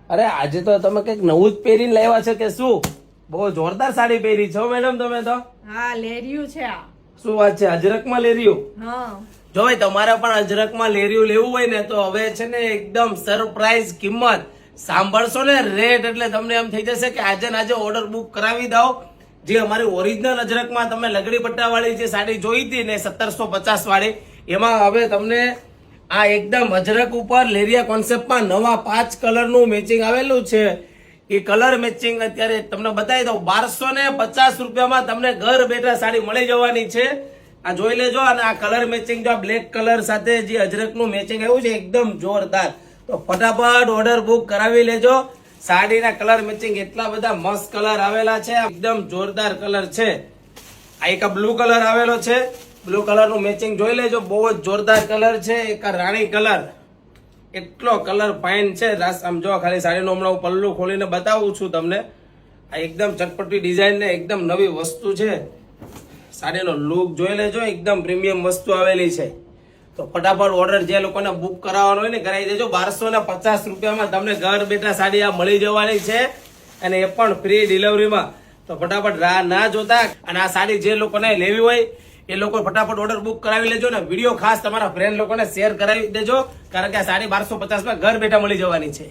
અરે આજે તો તમે કઈક નવું જ પહેરીને લાવ્યા છે કે શું? બહુ જોરદાર સાડી પહેરી છો મેડમ તમે તો. હા, લેરિયું છે આ. શું વાત છે? અજરકમાં લેરિયું? હા. જો ભાઈ તમારે પણ અજરકમાં લેરિયું લેવું હોય ને તો હવે છે ને એકદમ સરપ્રાઈઝ કિંમત સાંભળશો ને રેટ એટલે તમને એમ થઈ જશે કે આજે ને આજે ઓર્ડર બુક કરાવી દો. જે અમારી ઓરિજિનલ અજરકમાં તમે લગડી પટ્ટા વાળી જે સાડી જોઈ હતી ને 1750 વાળી, એમાં હવે તમને આ એકદમ અજરક ઉપર લેરિયા કોન્સેપ્ટમાં નવા 5 કલરનું મેચિંગ આવેલું છે. એ કલર મેચિંગ અત્યારે તમને બતાવી દઉં 1250 રૂપિયામાં તમને ઘર બેઠા સાડી મળી જવાની છે. આ જોઈ લેજો. અને આ કલર મેચિંગ જો બ્લેક કલર સાથે જે અજરકનું મેચિંગ આવ્યું છે એકદમ જોરદાર. તો ફટાફટ ઓર્ડર બુક કરાવી લેજો. સાડીના કલર મેચિંગ એટલા બધા મસ્ત કલર આવેલા છે, એકદમ જોરદાર કલર છે. આ એક બ્લુ કલર આવેલો છે, બ્લુ કલર નું મેચિંગ જોઈ લેજો, બહુ જ જોરદાર કલર છે. એક રાણી કલર, એટલો કલર ફાઇન છે. આમ જો ખાલી સાડીનું હમણાં હું પલ્લું ખોલીને બતાવું છું તમને. આ એકદમ ચટપટી ડિઝાઇન ને એકદમ નવી વસ્તુ છે. સાડીનો લુક જોઈ લેજો, એકદમ પ્રીમિયમ વસ્તુ આવેલી છે. તો ફટાફટ ઓર્ડર જે લોકોને બુક કરાવવાનો હોય ને કરાવી દેજો. 1250 રૂપિયામાં તમને ઘર બેઠા સાડી આ મળી જવાની છે, અને એ પણ ફ્રી ડિલિવરીમાં. તો ફટાફટ રાહ ના જોતા, અને આ સાડી જે લોકોને લેવી હોય એ લોકો ફટાફટ ઓર્ડર બુક કરાવી લેજો ને વિડીયો ખાસ તમારા ફ્રેન્ડ લોકોને શેર કરાવી દેજો, કારણ કે આ સાડી 1250 માં ઘર બેઠા મળી જવાની છે.